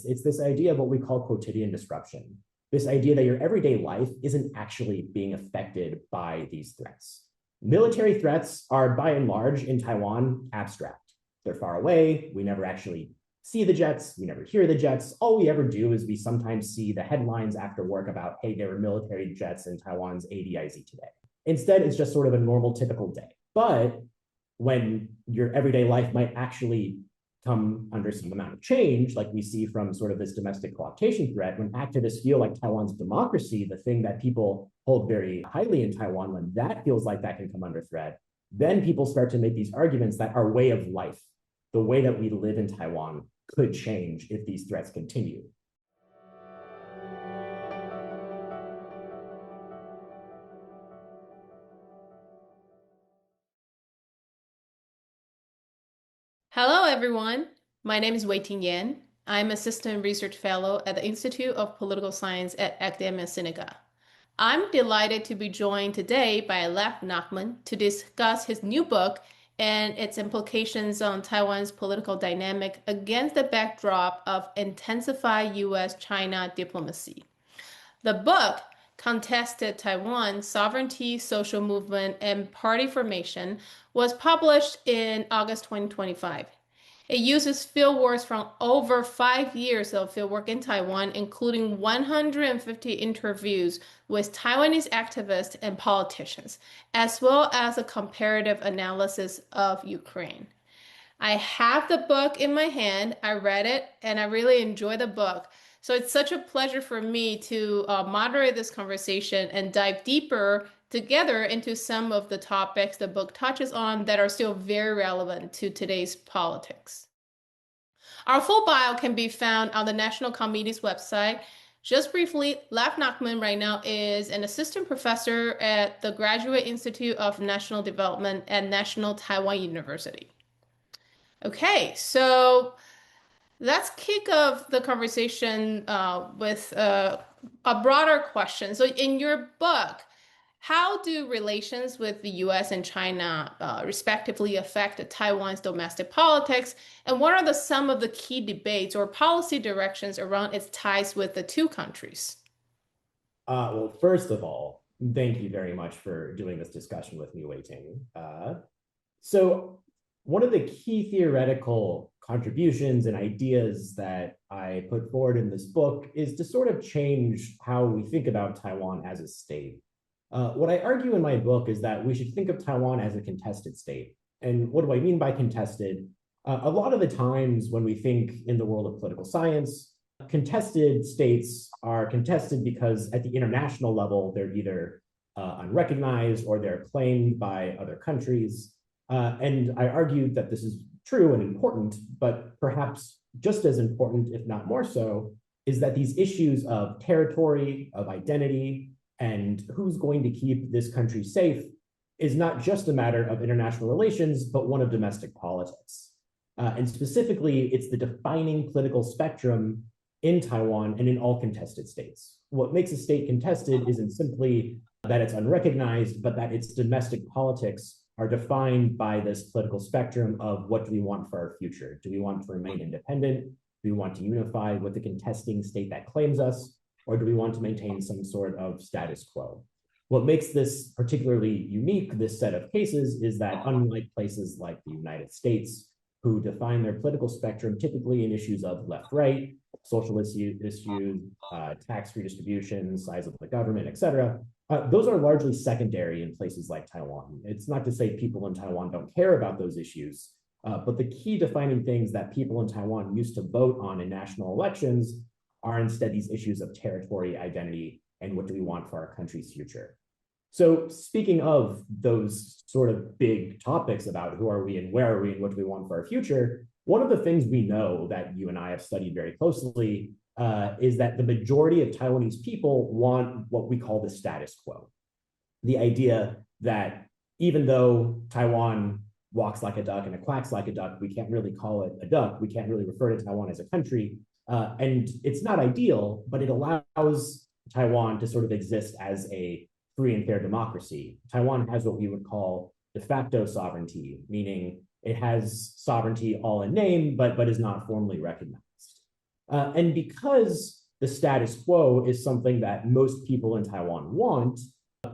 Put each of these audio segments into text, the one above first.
It's this idea of what we call quotidian disruption, this idea that your everyday life isn't actually being affected by these threats. Military threats are, by and large, in Taiwan, abstract. They're far away. We never actually see the jets. We never hear the jets. All we ever do is we sometimes see the headlines after work about, hey, there were military jets in Taiwan's ADIZ today. Instead, it's just sort of a normal, typical day. But when your everyday life might actually come under some amount of change, like we see from sort of this domestic co-optation threat, when activists feel like Taiwan's democracy, the thing that people hold very highly in Taiwan, when that feels like that can come under threat, then people start to make these arguments that our way of life, the way that we live in Taiwan, could change if these threats continue. Hello, everyone. My name is Wei-Ting Yen. I'm Assistant Research Fellow at the Institute of Political Science at Academia Sinica. I'm delighted to be joined today by Lev Nachman to discuss his new book and its implications on Taiwan's political dynamic against the backdrop of intensified U.S. China diplomacy. The book, Contested Taiwan, Sovereignty, Social Movement, and Party Formation, was published in August 2025. It uses fieldworks from over 5 years of fieldwork in Taiwan, including 150 interviews with Taiwanese activists and politicians, as well as a comparative analysis of Ukraine. I have the book in my hand. I read it and I really enjoy the book. So it's such a pleasure for me to moderate this conversation and dive deeper together into some of the topics the book touches on that are still very relevant to today's politics. Our full bio can be found on the National Committee's website. Just briefly, Lev Nachman right now is an assistant professor at the Graduate Institute of National Development at National Taiwan University. Okay, so let's kick off the conversation with a broader question. So, in your book, how do relations with the US and China respectively affect Taiwan's domestic politics? And what are some of the key debates or policy directions around its ties with the two countries? Well, first of all, thank you very much for doing this discussion with me, Wei-Ting. So one of the key theoretical contributions and ideas that I put forward in this book is to sort of change how we think about Taiwan as a state. What I argue in my book is that we should think of Taiwan as a contested state. And what do I mean by contested? A lot of the times when we think in the world of political science, contested states are contested because at the international level, they're either unrecognized or they're claimed by other countries. And I argue that this is true and important, but perhaps just as important, if not more so, is that these issues of territory, of identity, and who's going to keep this country safe is not just a matter of international relations, but one of domestic politics. And specifically, it's the defining political spectrum in Taiwan and in all contested states. What makes a state contested isn't simply that it's unrecognized, but that its domestic politics are defined by this political spectrum of what do we want for our future? Do we want to remain independent? Do we want to unify with the contesting state that claims us? Or do we want to maintain some sort of status quo? What makes this particularly unique, this set of cases, is that unlike places like the United States, who define their political spectrum typically in issues of left-right, social issues, tax redistribution, size of the government, et cetera, those are largely secondary in places like Taiwan. It's not to say people in Taiwan don't care about those issues, but the key defining things that people in Taiwan used to vote on in national elections are instead these issues of territory, identity, and what do we want for our country's future. So speaking of those sort of big topics about who are we and where are we and what do we want for our future, one of the things we know that you and I have studied very closely is that the majority of Taiwanese people want what we call the status quo. The idea that even though Taiwan walks like a duck and it quacks like a duck, we can't really call it a duck. We can't really refer to Taiwan as a country. And it's not ideal, but it allows Taiwan to sort of exist as a free and fair democracy. Taiwan has what we would call de facto sovereignty, meaning it has sovereignty all in name, but is not formally recognized. And because the status quo is something that most people in Taiwan want,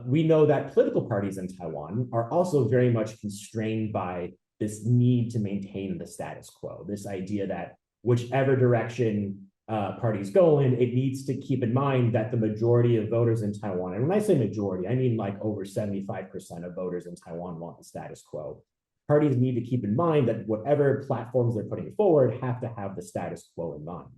we know that political parties in Taiwan are also very much constrained by this need to maintain the status quo, this idea that whichever direction parties go in, it needs to keep in mind that the majority of voters in Taiwan, and when I say majority, I mean like over 75% of voters in Taiwan want the status quo. Parties need to keep in mind that whatever platforms they're putting forward have to have the status quo in mind.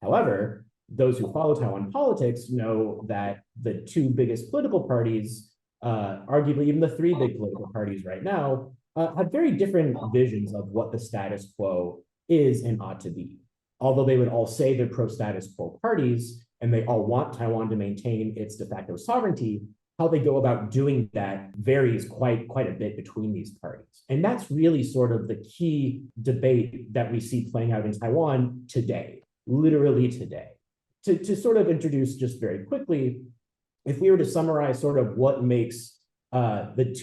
However, those who follow Taiwan politics know that the two biggest political parties, arguably even the three big political parties right now, have very different visions of what the status quo is and ought to be. Although they would all say they're pro-status quo parties and they all want Taiwan to maintain its de facto sovereignty, how they go about doing that varies quite a bit between these parties. And that's really sort of the key debate that we see playing out in Taiwan today, literally today. To sort of introduce just very quickly, if we were to summarize sort of what makes the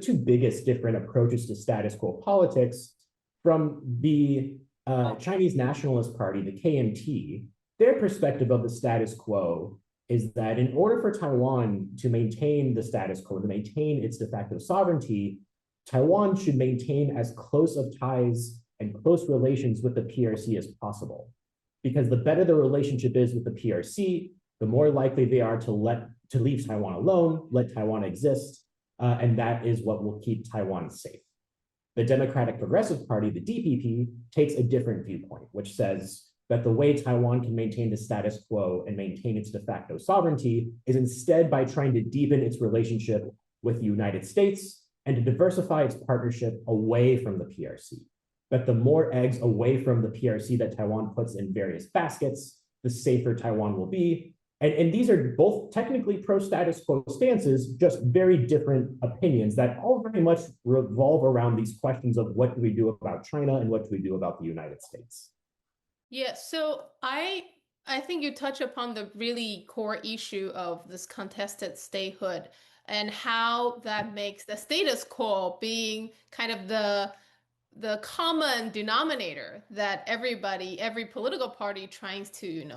two biggest different approaches to status quo politics from the Chinese Nationalist Party, the KMT, their perspective of the status quo is that in order for Taiwan to maintain the status quo, to maintain its de facto sovereignty, Taiwan should maintain as close of ties and close relations with the PRC as possible. Because the better the relationship is with the PRC, the more likely they are to leave Taiwan alone, let Taiwan exist, and that is what will keep Taiwan safe. The Democratic Progressive Party, the DPP, takes a different viewpoint, which says that the way Taiwan can maintain the status quo and maintain its de facto sovereignty is instead by trying to deepen its relationship with the United States and to diversify its partnership away from the PRC. That the more eggs away from the PRC that Taiwan puts in various baskets, the safer Taiwan will be. And these are both technically pro-status quo stances, just very different opinions that all very much revolve around these questions of what do we do about China and what do we do about the United States. Yeah, so I think you touch upon the really core issue of this contested statehood and how that makes the status quo being kind of the common denominator that every political party tries to,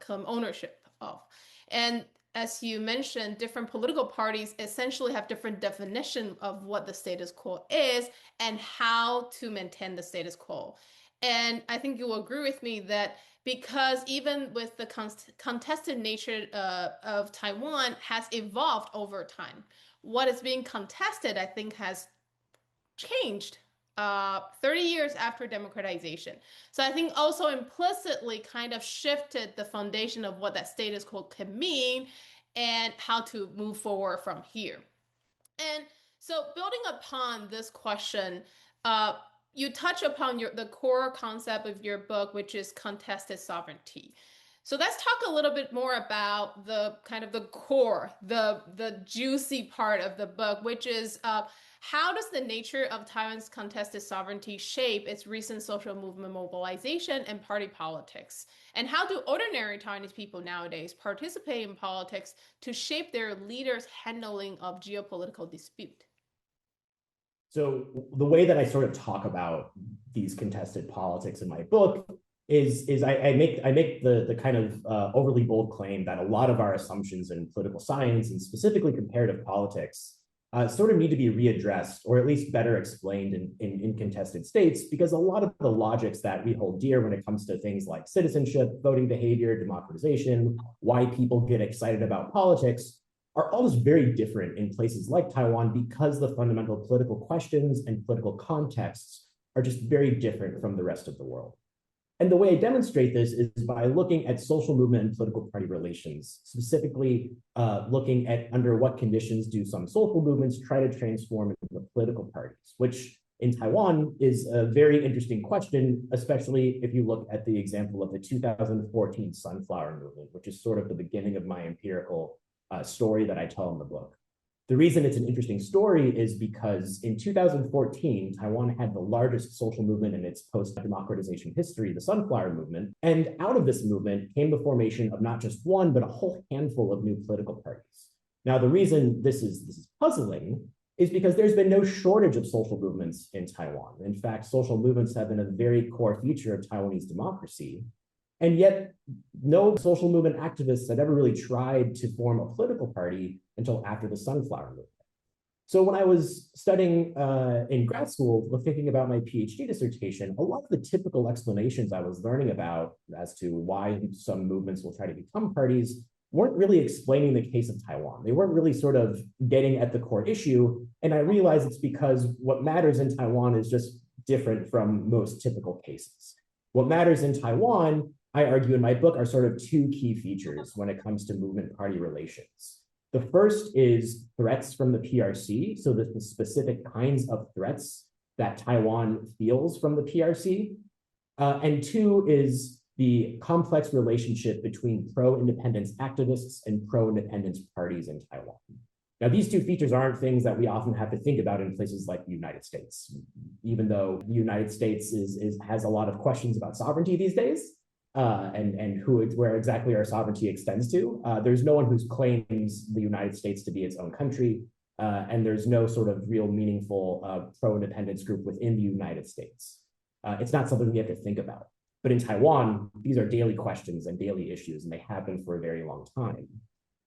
claim ownership of. And as you mentioned, different political parties essentially have different definition of what the status quo is and how to maintain the status quo. And I think you will agree with me that because even with the contested nature of Taiwan has evolved over time, what is being contested, I think, has changed 30 years after democratization. So I think also implicitly kind of shifted the foundation of what that status quo can mean and how to move forward from here. And so building upon this question, you touch upon the core concept of your book, which is contested sovereignty. So let's talk a little bit more about the kind of the core, the juicy part of the book, which is how does the nature of Taiwan's contested sovereignty shape its recent social movement mobilization and party politics? And how do ordinary Taiwanese people nowadays participate in politics to shape their leaders' handling of geopolitical dispute? So the way that I sort of talk about these contested politics in my book is I make the kind of overly bold claim that a lot of our assumptions in political science and specifically comparative politics sort of need to be readdressed or at least better explained in contested states, because a lot of the logics that we hold dear when it comes to things like citizenship, voting behavior, democratization, why people get excited about politics are all just very different in places like Taiwan because the fundamental political questions and political contexts are just very different from the rest of the world. And the way I demonstrate this is by looking at social movement and political party relations, specifically looking at under what conditions do some social movements try to transform into political parties, which in Taiwan is a very interesting question, especially if you look at the example of the 2014 Sunflower Movement, which is sort of the beginning of my empirical story that I tell in the book. The reason it's an interesting story is because in 2014, Taiwan had the largest social movement in its post-democratization history, the Sunflower Movement. And out of this movement came the formation of not just one, but a whole handful of new political parties. Now, the reason this is puzzling is because there's been no shortage of social movements in Taiwan. In fact, social movements have been a very core feature of Taiwanese democracy. And yet, no social movement activists had ever really tried to form a political party until after the Sunflower Movement. So when I was studying in grad school, thinking about my PhD dissertation, a lot of the typical explanations I was learning about as to why some movements will try to become parties weren't really explaining the case of Taiwan. They weren't really sort of getting at the core issue. And I realized it's because what matters in Taiwan is just different from most typical cases. What matters in Taiwan, I argue in my book, are sort of two key features when it comes to movement party relations. The first is threats from the PRC, so the specific kinds of threats that Taiwan feels from the PRC. And two is the complex relationship between pro-independence activists and pro-independence parties in Taiwan. Now, these two features aren't things that we often have to think about in places like the United States, even though the United States has a lot of questions about sovereignty these days. And where exactly our sovereignty extends to. There's no one who claims the United States to be its own country, and there's no sort of real meaningful pro-independence group within the United States. It's not something we have to think about. But in Taiwan, these are daily questions and daily issues, and they have been for a very long time.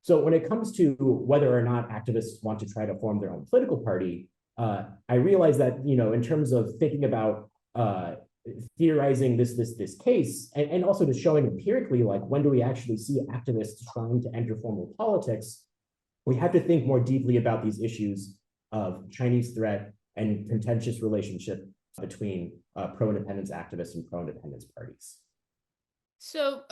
So when it comes to whether or not activists want to try to form their own political party, I realize that, in terms of thinking about theorizing this case, and also to showing empirically, like, when do we actually see activists trying to enter formal politics, we have to think more deeply about these issues of Chinese threat and contentious relationship between pro-independence activists and pro-independence parties. So,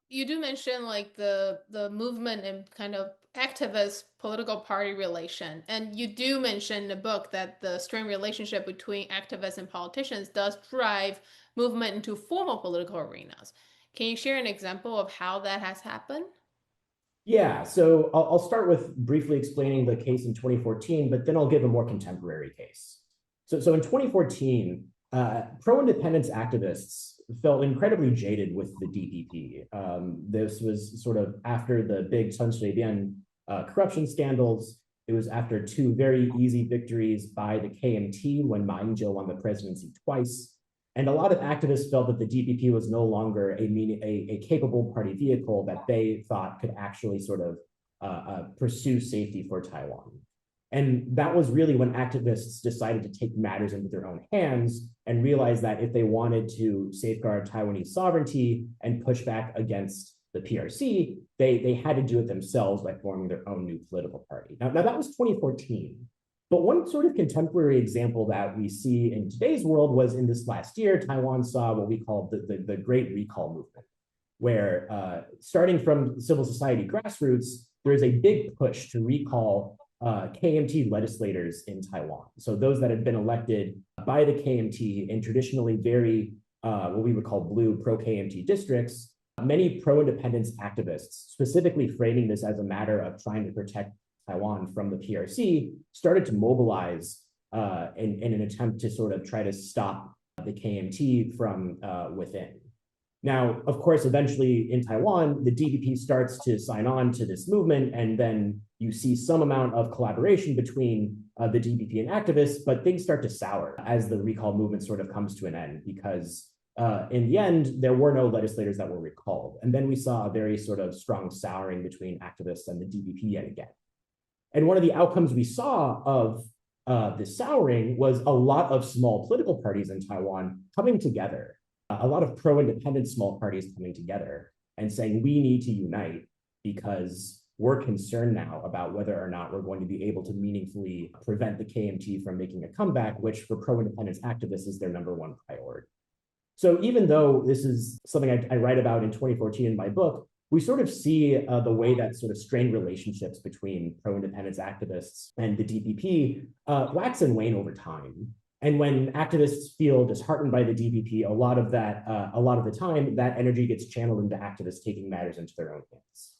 you do mention like the movement and kind of activist political party relation, and you do mention in the book that the strained relationship between activists and politicians does drive movement into formal political arenas. Can you share an example of how that has happened? Yeah, so I'll start with briefly explaining the case in 2014, but then I'll give a more contemporary case. So in 2014, pro-independence activists felt incredibly jaded with the DPP. This was sort of after the big Chen Shui-bian corruption scandals. It was after two very easy victories by the KMT when Ma Ying-jeou won the presidency twice. And a lot of activists felt that the DPP was no longer a capable party vehicle that they thought could actually sort of pursue safety for Taiwan. And that was really when activists decided to take matters into their own hands and realize that if they wanted to safeguard Taiwanese sovereignty and push back against the PRC, they had to do it themselves by forming their own new political party. Now that was 2014. But one sort of contemporary example that we see in today's world was in this last year, Taiwan saw what we call the Great Recall movement, where starting from civil society grassroots, there is a big push to recall KMT legislators in Taiwan. So those that had been elected by the KMT in traditionally very, what we would call blue pro-KMT districts, many pro-independence activists, specifically framing this as a matter of trying to protect Taiwan from the PRC, started to mobilize in an attempt to sort of try to stop the KMT from within. Now, of course, eventually in Taiwan, the DPP starts to sign on to this movement, and then you see some amount of collaboration between the DPP and activists, but things start to sour as the recall movement sort of comes to an end because in the end, there were no legislators that were recalled. And then we saw a very sort of strong souring between activists and the DPP yet again. And one of the outcomes we saw of this souring was a lot of small political parties in Taiwan coming together, a lot of pro-independent small parties coming together and saying, we need to unite because we're concerned now about whether or not we're going to be able to meaningfully prevent the KMT from making a comeback, which for pro-independence activists is their number one priority. So even though this is something I write about in 2014 in my book, we sort of see the way that sort of strained relationships between pro-independence activists and the DPP wax and wane over time. And when activists feel disheartened by the DPP, a lot of the time, that energy gets channeled into activists taking matters into their own hands.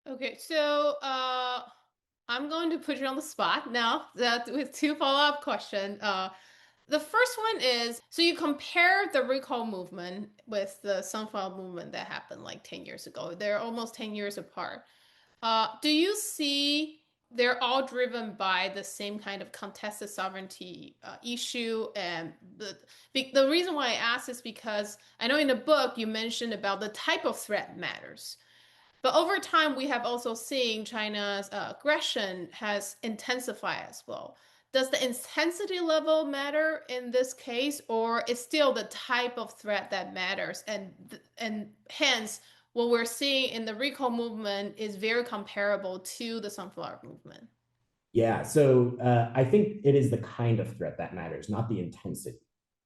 Okay, so I'm going to put you on the spot now with two follow-up questions. The first one is, so you compare the recall movement with the Sunflower movement that happened like 10 years ago. They're almost 10 years apart. Do you see they're all driven by the same kind of contested sovereignty issue. And the reason why I ask is because I know in the book you mentioned about the type of threat matters. But over time, we have also seen China's aggression has intensified as well. Does the intensity level matter in this case, or is still the type of threat that matters? And hence, what we're seeing in the recall movement is very comparable to the sunflower movement. Yeah, so I think it is the kind of threat that matters, not the intensity.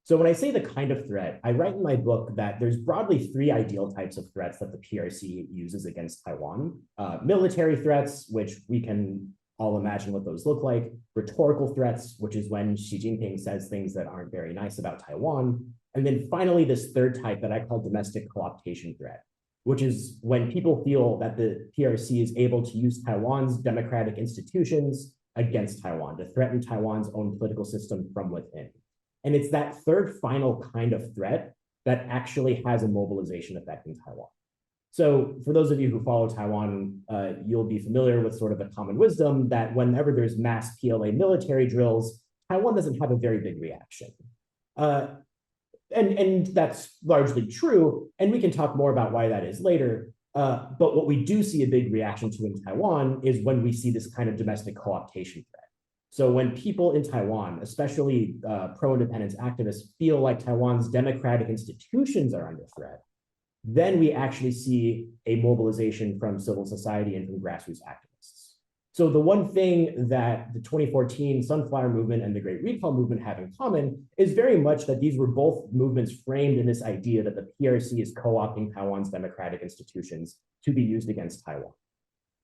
So when I say the kind of threat, I write in my book that there's broadly three ideal types of threats that the PRC uses against Taiwan. Military threats, which we can all imagine what those look like. Rhetorical threats, which is when Xi Jinping says things that aren't very nice about Taiwan. And then finally, this third type that I call domestic co-optation threat, which is when people feel that the PRC is able to use Taiwan's democratic institutions against Taiwan, to threaten Taiwan's own political system from within. And it's that third final kind of threat that actually has a mobilization effect in Taiwan. So for those of you who follow Taiwan, you'll be familiar with sort of a common wisdom that whenever there's mass PLA military drills, Taiwan doesn't have a very big reaction. And that's largely true. And we can talk more about why that is later. But what we do see a big reaction to in Taiwan is when we see this kind of domestic co-optation threat. So when people in Taiwan, especially pro-independence activists, feel like Taiwan's democratic institutions are under threat, then we actually see a mobilization from civil society and from grassroots activists. So the one thing that the 2014 Sunflower Movement and the Great Recall Movement have in common is very much that these were both movements framed in this idea that the PRC is co-opting Taiwan's democratic institutions to be used against Taiwan.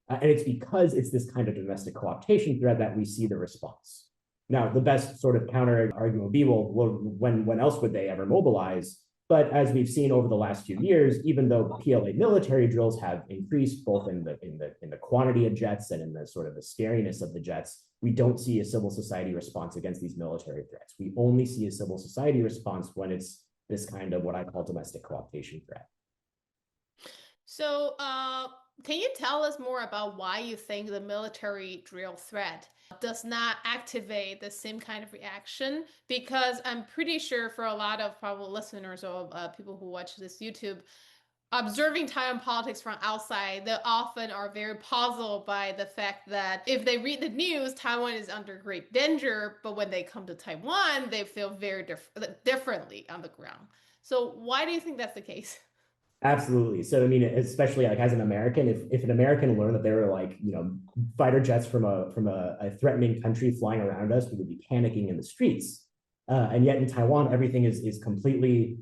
And it's because it's this kind of domestic co-optation threat that we see the response. Now, the best sort of counter argument would be, well, when else would they ever mobilize? But as we've seen over the last few years, even though PLA military drills have increased both in the quantity of jets and in the sort of the scariness of the jets, we don't see a civil society response against these military threats. We only see a civil society response when it's this kind of what I call domestic co-optation threat. So, can you tell us more about why you think the military drill threat does not activate the same kind of reaction? Because I'm pretty sure for a lot of probably listeners or people who watch this YouTube, observing Taiwan politics from outside, they often are very puzzled by the fact that if they read the news, Taiwan is under great danger, but when they come to Taiwan, they feel very differently on the ground. So why do you think that's the case? Absolutely. So I mean, especially like as an American, if an American learned that there were like, fighter jets from a threatening country flying around us, we would be panicking in the streets. And yet in Taiwan, everything is completely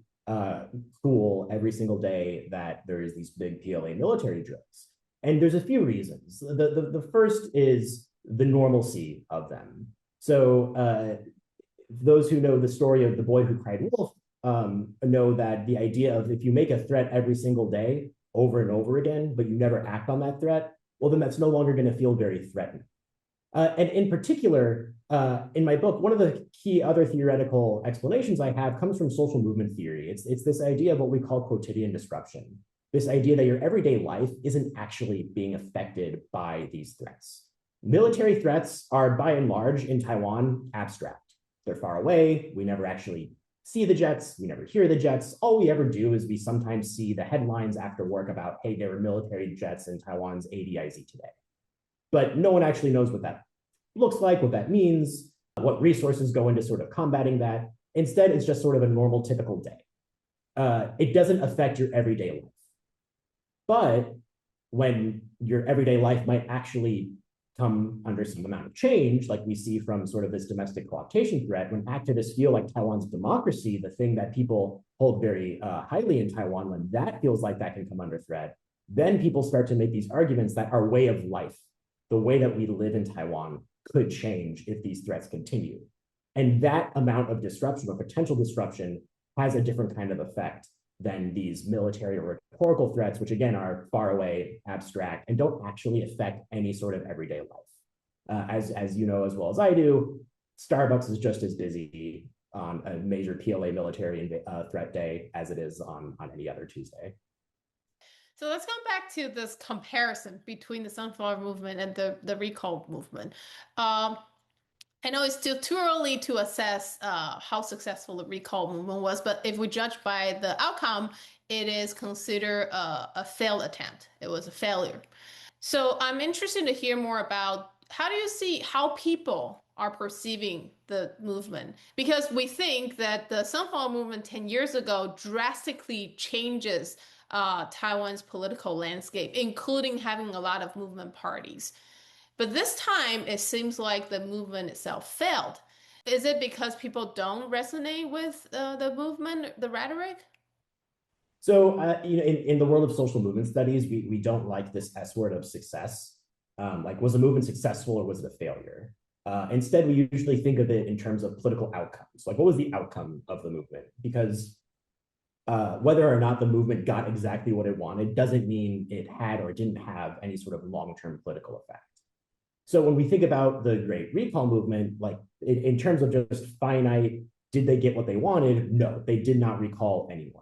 cool every single day that there is these big PLA military drills. And there's a few reasons. The first is the normalcy of them. So those who know the story of the boy who cried wolf know that the idea of if you make a threat every single day over and over again, but you never act on that threat, well, then that's no longer going to feel very threatening. And in particular, in my book, one of the key other theoretical explanations I have comes from social movement theory. It's this idea of what we call quotidian disruption, this idea that your everyday life isn't actually being affected by these threats. Military threats are, by and large, in Taiwan, abstract. They're far away. We never actually see the jets. We never hear the jets. All we ever do is we sometimes see the headlines after work about, hey, there were military jets in Taiwan's ADIZ today. But no one actually knows what that looks like, what that means, what resources go into sort of combating that. Instead, it's just sort of a normal, typical day. It doesn't affect your everyday life. But when your everyday life might actually come under some amount of change, like we see from sort of this domestic co-optation threat, when activists feel like Taiwan's democracy, the thing that people hold very highly in Taiwan, when that feels like that can come under threat, then people start to make these arguments that our way of life, the way that we live in Taiwan, could change if these threats continue. And that amount of disruption or potential disruption has a different kind of effect than these military or rhetorical threats, which again are far away, abstract, and don't actually affect any sort of everyday life. As you know as well as I do, Starbucks is just as busy on a major PLA military threat day as it is on any other Tuesday. So let's go back to this comparison between the sunflower movement and the recall movement. Um, I know it's still too early to assess how successful the recall movement was, but if we judge by the outcome, it is considered a failed attempt. It was a failure. So I'm interested to hear more about how do you see how people are perceiving the movement? Because we think that the Sunflower movement 10 years ago drastically changes Taiwan's political landscape, including having a lot of movement parties. But this time, it seems like the movement itself failed. Is it because people don't resonate with the movement, the rhetoric? So, in the world of social movement studies, we don't like this S word of success. Like, was a movement successful or was it a failure? Instead, we usually think of it in terms of political outcomes. Like, what was the outcome of the movement? Because whether or not the movement got exactly what it wanted doesn't mean it had or didn't have any sort of long-term political effect. So when we think about the Great Recall movement, like in terms of just finite, did they get what they wanted? No, they did not recall anyone.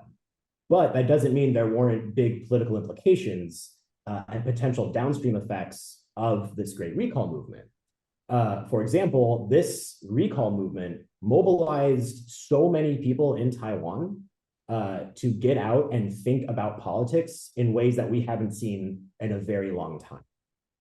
But that doesn't mean there weren't big political implications and potential downstream effects of this Great Recall movement. For example, this recall movement mobilized so many people in Taiwan to get out and think about politics in ways that we haven't seen in a very long time.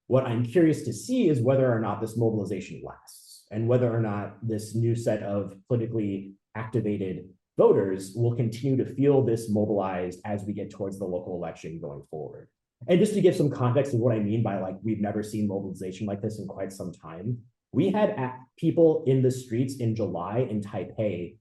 What I'm curious to see is whether or not this mobilization lasts and whether or not this new set of politically activated voters will continue to feel this mobilized as we get towards the local election going forward. And just to give some context of what I mean by like, we've never seen mobilization like this in quite some time. We had people in the streets in July in Taipei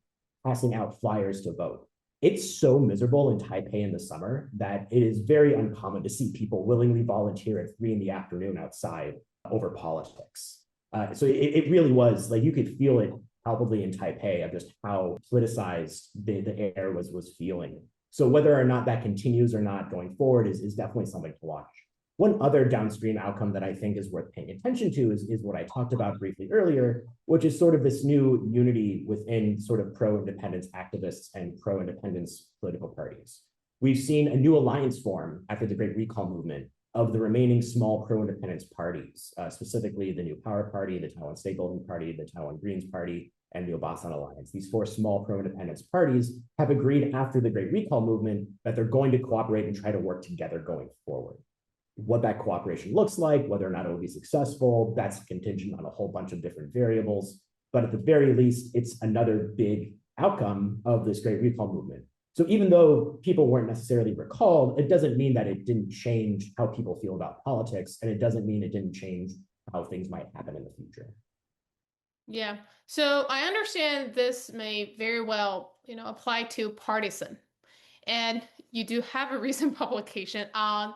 passing out flyers to vote. It's so miserable in Taipei in the summer that it is very uncommon to see people willingly volunteer at 3 p.m. outside over politics. So it really was like you could feel it palpably in Taipei of just how politicized the air was feeling. So whether or not that continues or not going forward is definitely something to watch. One other downstream outcome that I think is worth paying attention to is what I talked about briefly earlier, which is sort of this new unity within sort of pro-independence activists and pro-independence political parties. We've seen a new alliance form after the Great Recall movement of the remaining small pro-independence parties, specifically the New Power Party, the Taiwan State Building Party, the Taiwan Greens Party, and the Obasan Alliance. These four small pro-independence parties have agreed after the Great Recall movement that they're going to cooperate and try to work together going forward. What that cooperation looks like, whether or not it will be successful, that's contingent on a whole bunch of different variables. But at the very least, it's another big outcome of this Great Recall movement. So even though people weren't necessarily recalled, it doesn't mean that it didn't change how people feel about politics, and it doesn't mean it didn't change how things might happen in the future. Yeah. So I understand this may very well, apply to partisan. And you do have a recent publication on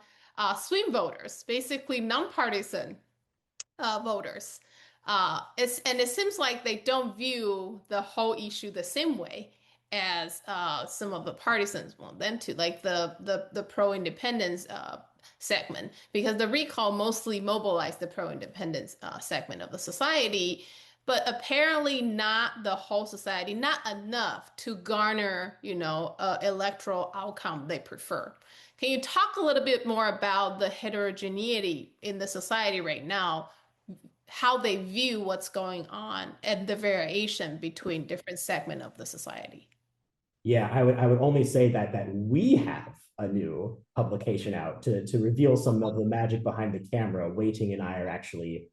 swing voters, basically nonpartisan voters. It seems like they don't view the whole issue the same way as some of the partisans want them to, like the pro-independence segment, because the recall mostly mobilized the pro-independence segment of the society, but apparently not the whole society, not enough to garner, electoral outcome they prefer. Can you talk a little bit more about the heterogeneity in the society right now, how they view what's going on, and the variation between different segments of the society? Yeah, I would only say that we have a new publication out to reveal some of the magic behind the camera. Wei-Ting and I are actually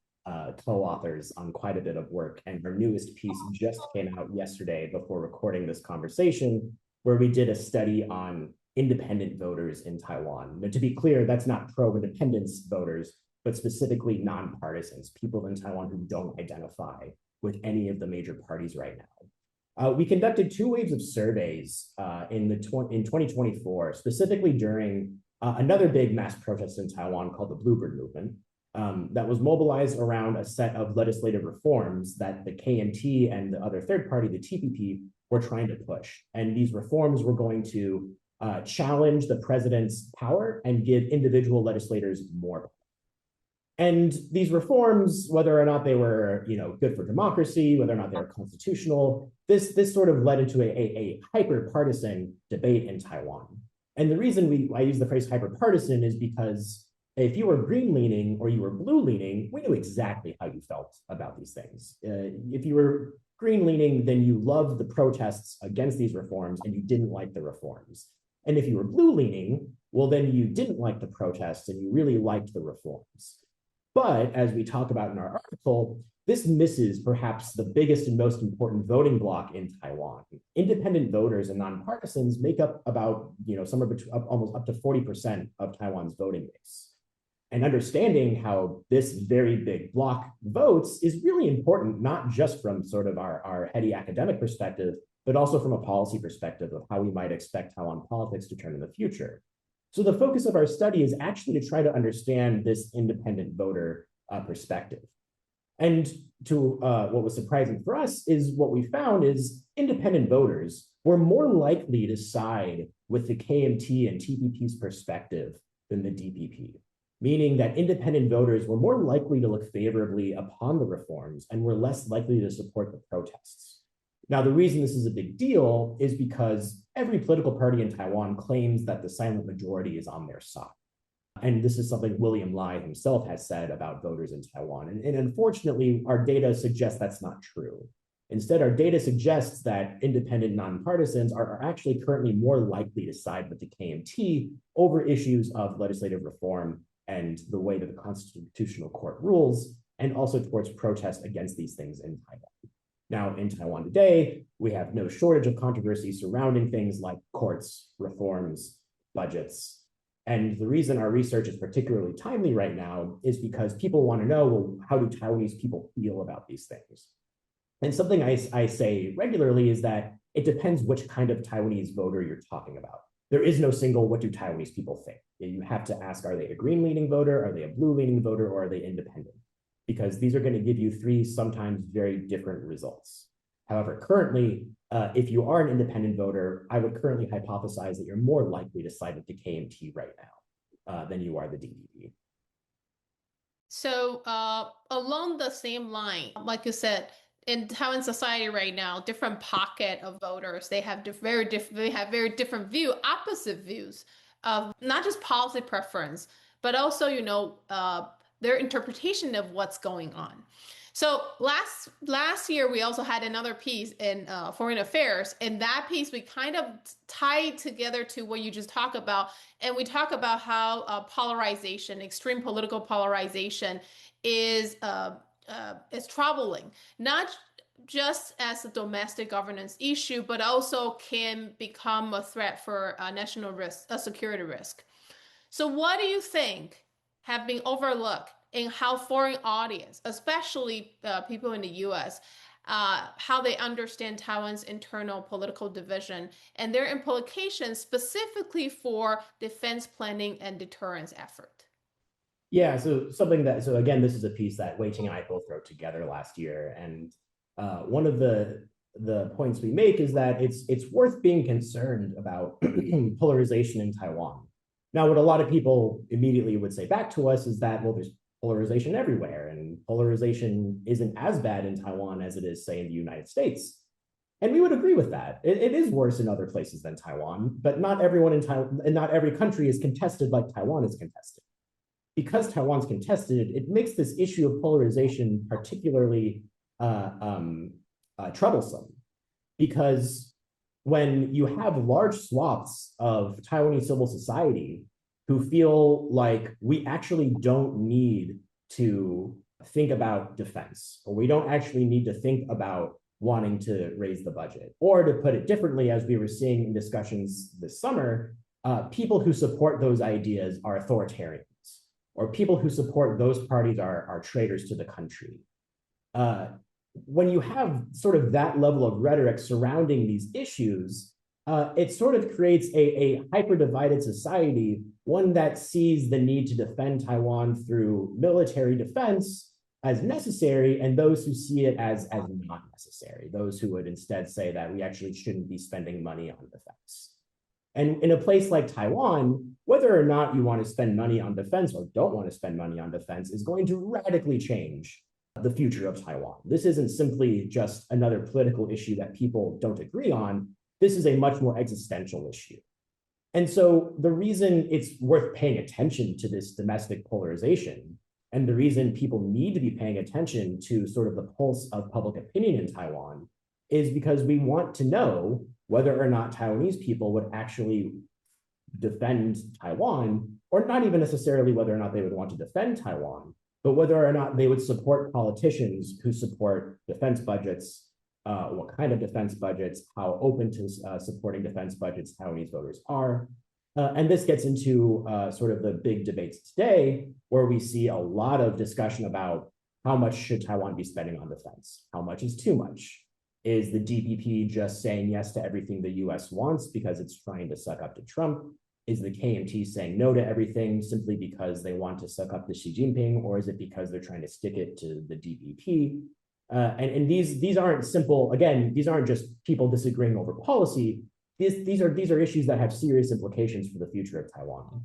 co-authors on quite a bit of work, and our newest piece just came out yesterday before recording this conversation, where we did a study on independent voters in Taiwan. Now, to be clear, that's not pro-independence voters, but specifically nonpartisans, people in Taiwan who don't identify with any of the major parties right now. We conducted 2 waves of surveys in 2024, specifically during another big mass protest in Taiwan called the Bluebird Movement, that was mobilized around a set of legislative reforms that the KMT and the other third party, the TPP, were trying to push. And these reforms were going to challenge the president's power and give individual legislators more power. And these reforms, whether or not they were, good for democracy, whether or not they were constitutional, this sort of led into a hyper-partisan debate in Taiwan. And the reason I use the phrase hyperpartisan is because if you were green leaning or you were blue leaning, we knew exactly how you felt about these things. If you were green leaning, then you loved the protests against these reforms and you didn't like the reforms. And if you were blue leaning, well, then you didn't like the protests and you really liked the reforms. But as we talk about in our article, this misses perhaps the biggest and most important voting bloc in Taiwan. Independent voters and nonpartisans make up about, somewhere between almost up to 40% of Taiwan's voting base. And understanding how this very big bloc votes is really important, not just from sort of our heady academic perspective, but also from a policy perspective of how we might expect Taiwan politics to turn in the future. So the focus of our study is actually to try to understand this independent voter perspective. And to what was surprising for us is what we found is independent voters were more likely to side with the KMT and TPP's perspective than the DPP, meaning that independent voters were more likely to look favorably upon the reforms and were less likely to support the protests. Now, the reason this is a big deal is because every political party in Taiwan claims that the silent majority is on their side. And this is something William Lai himself has said about voters in Taiwan. And unfortunately, our data suggests that's not true. Instead, our data suggests that independent nonpartisans are actually currently more likely to side with the KMT over issues of legislative reform and the way that the Constitutional Court rules, and also towards protest against these things in Taiwan. Now, in Taiwan today, we have no shortage of controversy surrounding things like courts, reforms, budgets. And the reason our research is particularly timely right now is because people want to know, well, how do Taiwanese people feel about these things? And something I say regularly is that it depends which kind of Taiwanese voter you're talking about. There is no single, what do Taiwanese people think? You have to ask, are they a green-leaning voter, are they a blue-leaning voter, or are they independent? Because these are going to give you three sometimes very different results. However, currently, if you are an independent voter, I would currently hypothesize that you're more likely to side with the KMT right now than you are the DPP. So along the same line, like you said, in Taiwan society right now, different pocket of voters, they have very different opposite views of not just policy preference, but also, their interpretation of what's going on. So last year, we also had another piece in Foreign Affairs. In that piece, we kind of tied together to what you just talked about. And we talk about how polarization, extreme political polarization is troubling, not just as a domestic governance issue, but also can become a threat for national risk, a security risk. So what do you think have been overlooked in how foreign audience, especially people in the U.S., how they understand Taiwan's internal political division and their implications specifically for defense planning and deterrence effort? Yeah, so again, this is a piece that Wei-Ting and I both wrote together last year. And one of the points we make is that it's worth being concerned about polarization in Taiwan. Now, what a lot of people immediately would say back to us is that, well, there's polarization everywhere, and polarization isn't as bad in Taiwan as it is, say, in the United States. And we would agree with that. It is worse in other places than Taiwan, but not everyone in Taiwan, and not every country is contested like Taiwan is contested. Because Taiwan's contested, it makes this issue of polarization particularly troublesome. Because when you have large swaths of Taiwanese civil society who feel like we actually don't need to think about defense, or we don't actually need to think about wanting to raise the budget, or to put it differently, as we were seeing in discussions this summer, people who support those ideas are authoritarians, or people who support those parties are traitors to the country. When you have sort of that level of rhetoric surrounding these issues, it sort of creates a hyper-divided society, one that sees the need to defend Taiwan through military defense as necessary, and those who see it as not necessary, those who would instead say that we actually shouldn't be spending money on defense. And in a place like Taiwan, whether or not you want to spend money on defense or don't want to spend money on defense is going to radically change the future of Taiwan. This isn't simply just another political issue that people don't agree on. This is a much more existential issue. And so the reason it's worth paying attention to this domestic polarization, and the reason people need to be paying attention to sort of the pulse of public opinion in Taiwan, is because we want to know whether or not Taiwanese people would actually defend Taiwan, or not even necessarily whether or not they would want to defend Taiwan, but whether or not they would support politicians who support defense budgets, what kind of defense budgets, how open to supporting defense budgets Taiwanese voters are. And this gets into sort of the big debates today, where we see a lot of discussion about how much should Taiwan be spending on defense? How much is too much? Is the DPP just saying yes to everything the US wants because it's trying to suck up to Trump? Is the KMT saying no to everything simply because they want to suck up to Xi Jinping, or is it because they're trying to stick it to the DPP? And these aren't simple. Again, these aren't just people disagreeing over policy. These are issues that have serious implications for the future of Taiwan.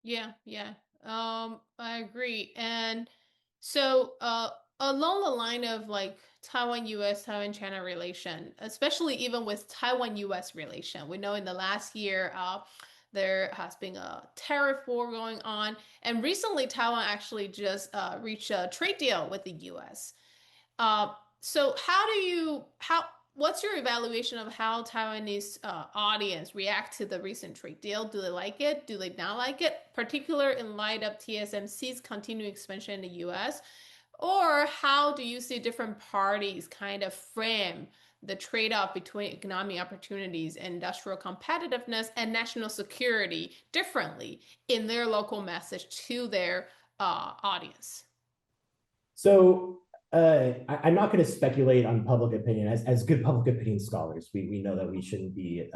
Yeah, yeah. I agree. And so, along the line of like Taiwan US, Taiwan China relation, especially even with Taiwan US relation, we know in the last year, there has been a tariff war going on, and recently Taiwan actually just reached a trade deal with the US. Uh, so what's your evaluation of how Taiwanese audience react to the recent trade deal? Do they like it? Do they not like it? Particular in light of TSMC's continuing expansion in the US? Or how do you see different parties kind of frame the trade-off between economic opportunities, industrial competitiveness, and national security differently in their local message to their audience? So I'm not going to speculate on public opinion. As good public opinion scholars, we know that we shouldn't be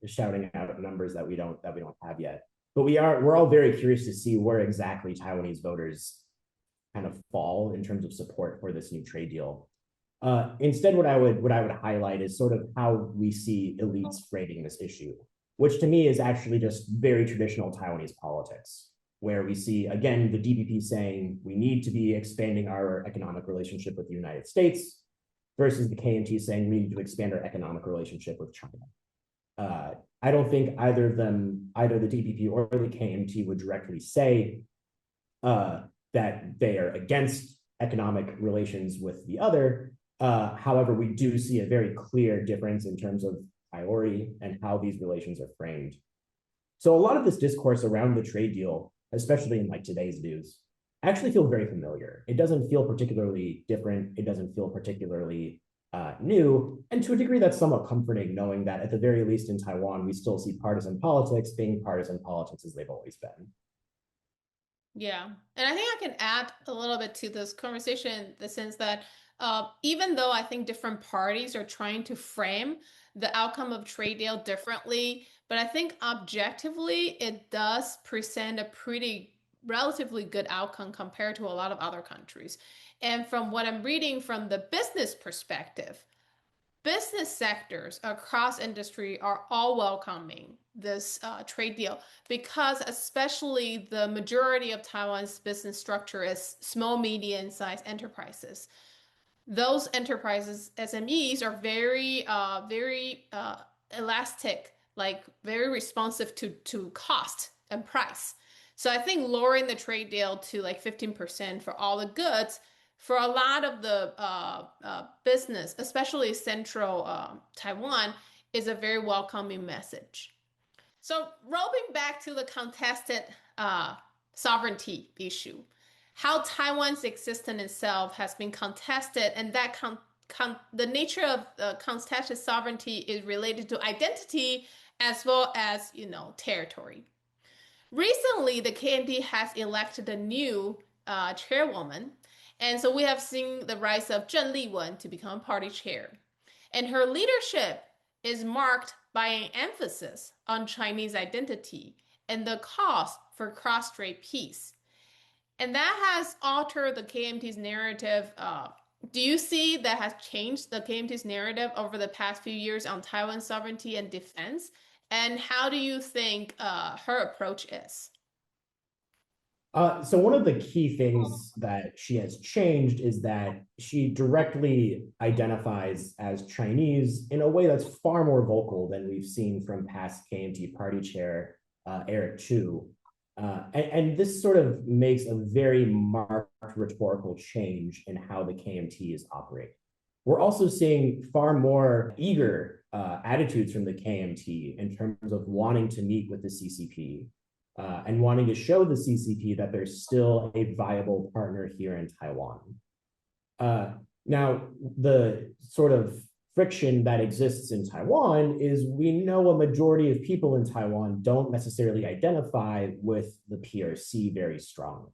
shouting out numbers that we don't have yet. But we're all very curious to see where exactly Taiwanese voters kind of fall in terms of support for this new trade deal. Instead, what I would highlight is sort of how we see elites framing this issue, which to me is actually just very traditional Taiwanese politics, where we see again the DPP saying we need to be expanding our economic relationship with the United States, versus the KMT saying we need to expand our economic relationship with China. I don't think either of them, either the DPP or the KMT, would directly say that they are against economic relations with the other. However, we do see a very clear difference in terms of priority and how these relations are framed. So a lot of this discourse around the trade deal, especially in like today's news, actually feel very familiar. It doesn't feel particularly different. It doesn't feel particularly new. And to a degree, that's somewhat comforting, knowing that at the very least in Taiwan, we still see partisan politics being partisan politics as they've always been. Yeah. And I think I can add a little bit to this conversation in the sense that even though I think different parties are trying to frame the outcome of trade deal differently, but I think objectively it does present a pretty relatively good outcome compared to a lot of other countries. And from what I'm reading from the business perspective, business sectors across industry are all welcoming this trade deal because especially the majority of Taiwan's business structure is small, medium-sized enterprises. Those enterprises, SMEs, are very elastic, like very responsive to cost and price. So I think lowering the trade deal to like 15% for all the goods for a lot of the business, especially central Taiwan, is a very welcoming message. So, rolling back to the contested uh, sovereignty issue, how Taiwan's existence itself has been contested, and that the nature of contested sovereignty is related to identity as well as territory. Recently, the KMT has elected a new chairwoman, and so we have seen the rise of Zheng Liwen to become party chair. And her leadership is marked by an emphasis on Chinese identity and the cause for cross-strait peace. And that has altered the KMT's narrative. Do you see that has changed the KMT's narrative over the past few years on Taiwan sovereignty and defense? And how do you think her approach is? So one of the key things that she has changed is that she directly identifies as Chinese in a way that's far more vocal than we've seen from past KMT party chair Eric Chu. And this sort of makes a very marked rhetorical change in how the KMT is operating. We're also seeing far more eager attitudes from the KMT in terms of wanting to meet with the CCP and wanting to show the CCP that there's still a viable partner here in Taiwan. Now, the sort of friction that exists in Taiwan is we know a majority of people in Taiwan don't necessarily identify with the PRC very strongly.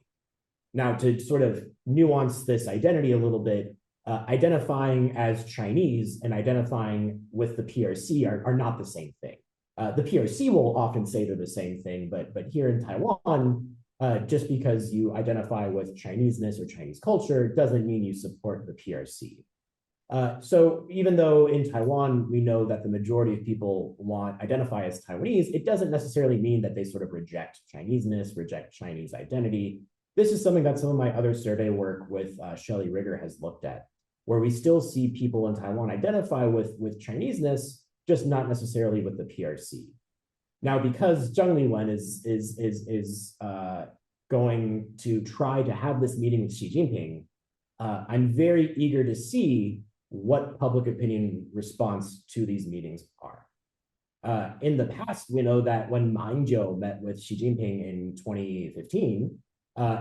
Now, to sort of nuance this identity a little bit, identifying as Chinese and identifying with the PRC are not the same thing. The PRC will often say they're the same thing, but here in Taiwan, just because you identify with Chineseness or Chinese culture doesn't mean you support the PRC. So even though in Taiwan we know that the majority of people identify as Taiwanese, it doesn't necessarily mean that they sort of reject Chineseness, reject Chinese identity. This is something that some of my other survey work with Shelley Rigger has looked at, where we still see people in Taiwan identify with Chineseness, just not necessarily with the PRC. Now, because Zhang Liwen is going to try to have this meeting with Xi Jinping, I'm very eager to see what public opinion response to these meetings are. In the past, we know that when Ma Ying-jeou met with Xi Jinping in 2015,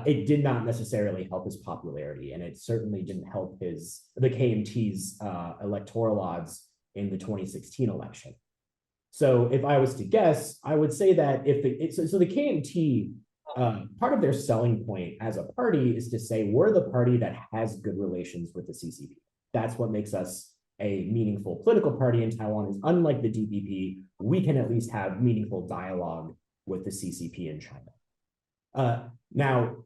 it did not necessarily help his popularity, and it certainly didn't help the KMT's electoral odds in the 2016 election. So if I was to guess, I would say that so the KMT, part of their selling point as a party is to say we're the party that has good relations with the CCP. That's what makes us a meaningful political party in Taiwan. Is unlike the DPP, we can at least have meaningful dialogue with the CCP in China. Now,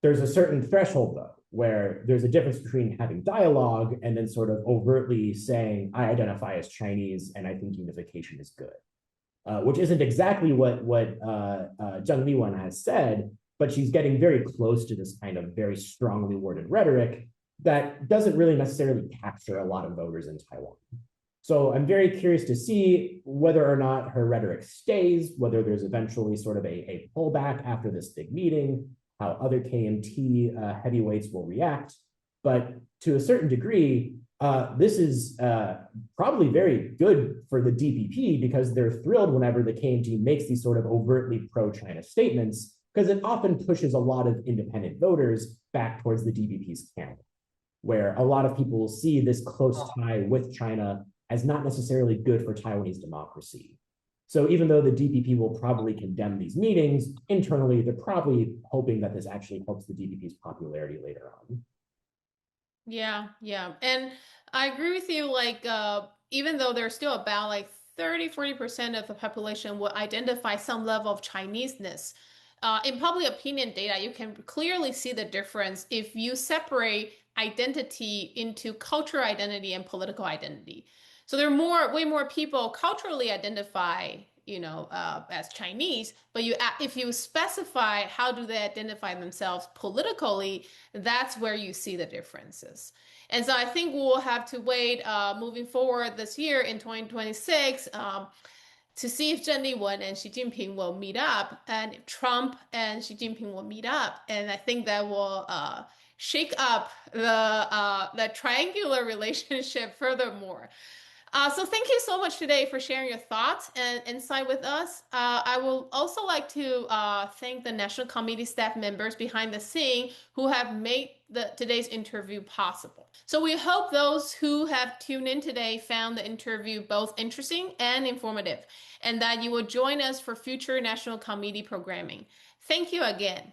there's a certain threshold, though, where there's a difference between having dialogue and then sort of overtly saying, I identify as Chinese and I think unification is good, which isn't exactly what Zhang Liwen has said, but she's getting very close to this kind of very strongly worded rhetoric that doesn't really necessarily capture a lot of voters in Taiwan. So I'm very curious to see whether or not her rhetoric stays, whether there's eventually sort of a pullback after this big meeting, how other KMT heavyweights will react. But to a certain degree, this is probably very good for the DPP because they're thrilled whenever the KMT makes these sort of overtly pro-China statements, because it often pushes a lot of independent voters back towards the DPP's camp, where a lot of people will see this close tie with China as not necessarily good for Taiwanese democracy. So even though the DPP will probably condemn these meetings, internally, they're probably hoping that this actually helps the DPP's popularity later on. Yeah, yeah. And I agree with you, like, even though there's still about like 30-40% of the population will identify some level of Chineseness, in public opinion data, you can clearly see the difference if you separate identity into cultural identity and political identity. So there are way more people culturally identify, as Chinese, but if you specify how do they identify themselves politically, that's where you see the differences. And so I think we'll have to wait moving forward this year in 2026 to see if Zheng Liwen and Xi Jinping will meet up, and if Trump and Xi Jinping will meet up. And I think that will shake up the triangular relationship furthermore. So thank you so much today for sharing your thoughts and insight with us. I will also like to thank the National Committee staff members behind the scene who have made today's interview possible. So we hope those who have tuned in today found the interview both interesting and informative, and that you will join us for future National Committee programming. Thank you again.